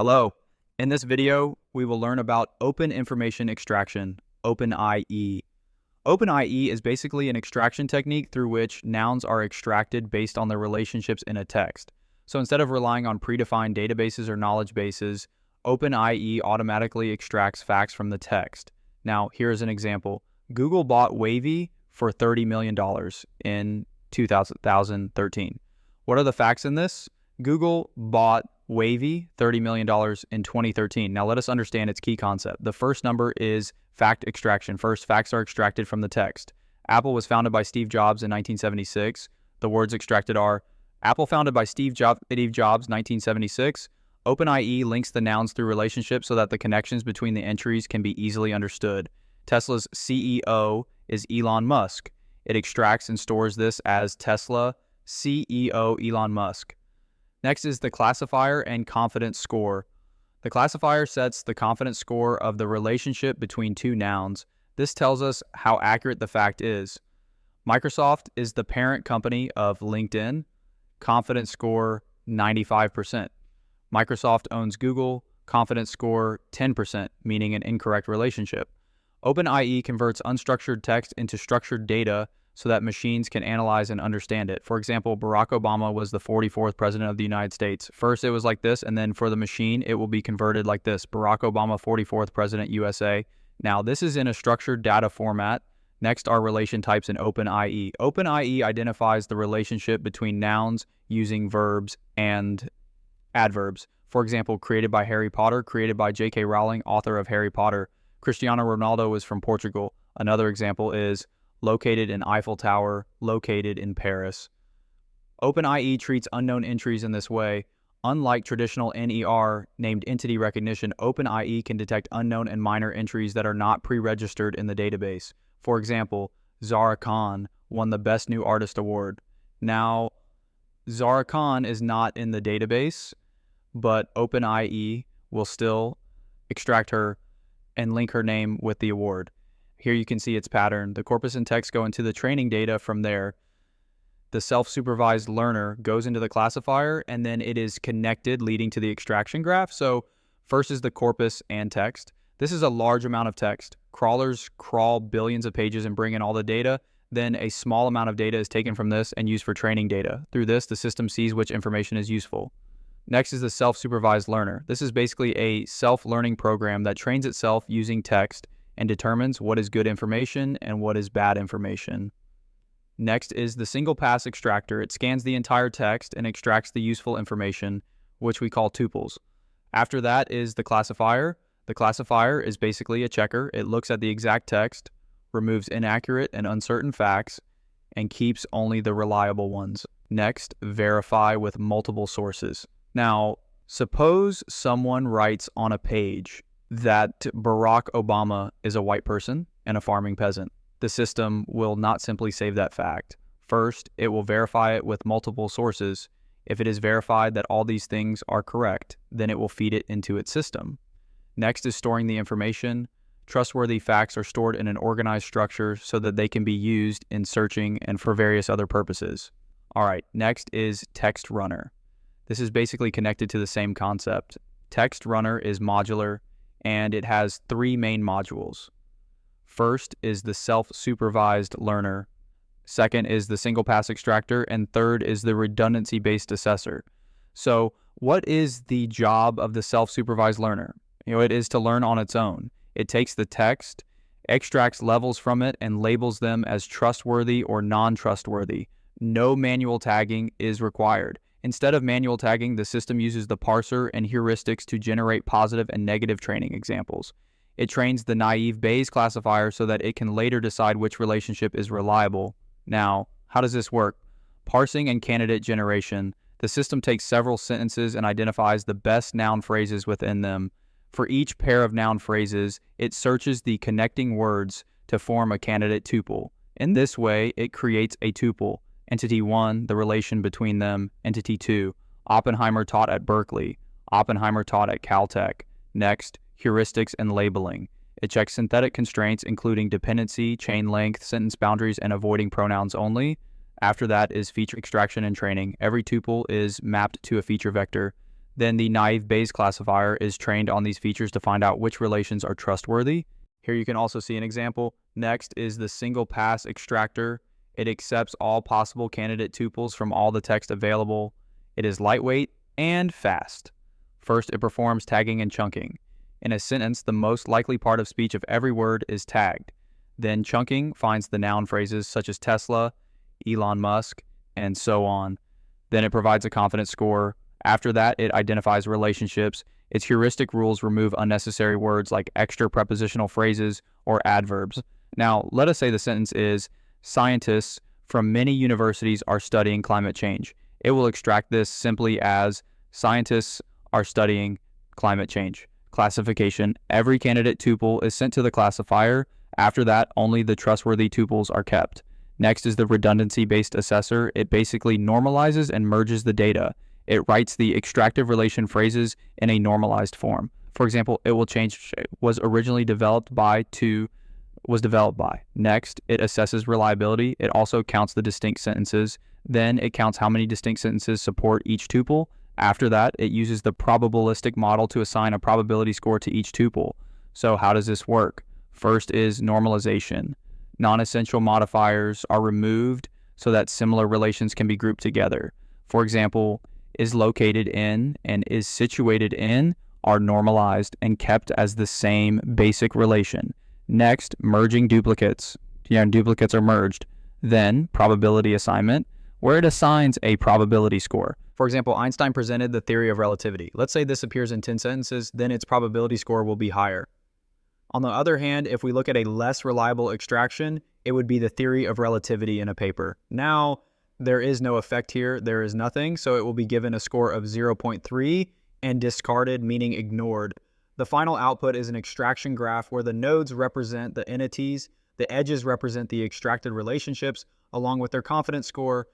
Hello. In this video, we will learn about Open Information Extraction, OpenIE. OpenIE is basically an extraction technique through which nouns are extracted based on their relationships in a text. So instead of relying on predefined databases or knowledge bases, OpenIE automatically extracts facts from the text. Now, here's an example. Google bought Wavy for $30 million in 2013. What are the facts in this? Google bought Wavy, $30 million in 2013. Now let us understand its key concept. The first number is fact extraction. First, facts are extracted from the text. Apple was founded by Steve Jobs in 1976. The words extracted are, Apple founded by Steve Jobs, 1976. OpenIE links the nouns through relationships so that the connections between the entries can be easily understood. Tesla's CEO is Elon Musk. It extracts and stores this as Tesla CEO Elon Musk. Next is the classifier and confidence score. The classifier sets the confidence score of the relationship between two nouns. This tells us how accurate the fact is. Microsoft is the parent company of LinkedIn. Confidence score 95%. Microsoft owns Google. Confidence score 10%, meaning an incorrect relationship. OpenIE converts unstructured text into structured data so that machines can analyze and understand it. For example, Barack Obama was the 44th president of the United States. First, it was like this, and then for the machine, it will be converted like this. Barack Obama, 44th president, USA. Now, this is in a structured data format. Next are relation types in OpenIE. OpenIE identifies the relationship between nouns using verbs and adverbs. For example, created by Harry Potter, created by J.K. Rowling, author of Harry Potter. Cristiano Ronaldo is from Portugal. Another example is located in Eiffel Tower, located in Paris. OpenIE treats unknown entries in this way. Unlike traditional NER, named entity recognition, OpenIE can detect unknown and minor entries that are not pre-registered in the database. For example, Zara Khan won the Best New Artist Award. Now, Zara Khan is not in the database, but OpenIE will still extract her and link her name with the award. Here you can see its pattern. The corpus and text go into the training data from there. The self-supervised learner goes into the classifier, and then it is connected, leading to the extraction graph. So first is the corpus and text. This is a large amount of text. Crawlers crawl billions of pages and bring in all the data. Then a small amount of data is taken from this and used for training data. Through this, the system sees which information is useful. Next is the self-supervised learner. This is basically a self-learning program that trains itself using text and determines what is good information and what is bad information. Next is the single pass extractor. It scans the entire text and extracts the useful information, which we call tuples. After that is the classifier. The classifier is basically a checker. It looks at the exact text, removes inaccurate and uncertain facts, and keeps only the reliable ones. Next, verify with multiple sources. Now, suppose someone writes on a page that Barack Obama is a white person and a farming peasant. The system will not simply save that fact. First, it will verify it with multiple sources. If it is verified that all these things are correct, then it will feed it into its system. Next is storing the information. Trustworthy facts are stored in an organized structure so that they can be used in searching and for various other purposes. All right, next is text runner. This is basically connected to the same concept. Text runner is modular, and it has three main modules. First is the self-supervised learner. Second is the single pass extractor, and third is the redundancy-based assessor. So what is the job of the self-supervised learner? It is to learn on its own. It takes the text, extracts levels from it, and labels them as trustworthy or non-trustworthy. No manual tagging is required. Instead of manual tagging, the system uses the parser and heuristics to generate positive and negative training examples. It trains the naive Bayes classifier so that it can later decide which relationship is reliable. Now, how does this work? Parsing and candidate generation. The system takes several sentences and identifies the best noun phrases within them. For each pair of noun phrases, it searches the connecting words to form a candidate tuple. In this way, it creates a tuple. Entity 1, the relation between them. Entity 2, Oppenheimer taught at Berkeley. Oppenheimer taught at Caltech. Next, heuristics and labeling. It checks synthetic constraints including dependency, chain length, sentence boundaries, and avoiding pronouns only. After that is feature extraction and training. Every tuple is mapped to a feature vector. Then the naive Bayes classifier is trained on these features to find out which relations are trustworthy. Here you can also see an example. Next is the single pass extractor. It accepts all possible candidate tuples from all the text available. It is lightweight and fast. First, it performs tagging and chunking. In a sentence, the most likely part of speech of every word is tagged. Then chunking finds the noun phrases such as Tesla, Elon Musk, and so on. Then it provides a confidence score. After that, it identifies relationships. Its heuristic rules remove unnecessary words like extra prepositional phrases or adverbs. Now, let us say the sentence is, scientists from many universities are studying climate change. It will extract this simply as, scientists are studying climate change. Classification. Every candidate tuple is sent to the classifier. After that, only the trustworthy tuples are kept. Next is the redundancy-based assessor. It basically normalizes and merges the data. It writes the extractive relation phrases in a normalized form. For example, it will change was originally developed by to was developed by. Next, it assesses reliability. It also counts the distinct sentences. Then it counts how many distinct sentences support each tuple. After that, it uses the probabilistic model to assign a probability score to each tuple. So how does this work? First is normalization. Non-essential modifiers are removed so that similar relations can be grouped together. For example, is located in and is situated in are normalized and kept as the same basic relation. Next, merging duplicates. Duplicates are merged. Then, probability assignment, where it assigns a probability score. For example, Einstein presented the theory of relativity. Let's say this appears in 10 sentences, then its probability score will be higher. On the other hand, if we look at a less reliable extraction, it would be the theory of relativity in a paper. Now, there is no effect here, there is nothing, so it will be given a score of 0.3 and discarded, meaning ignored. The final output is an extraction graph where the nodes represent the entities, the edges represent the extracted relationships, along with their confidence score.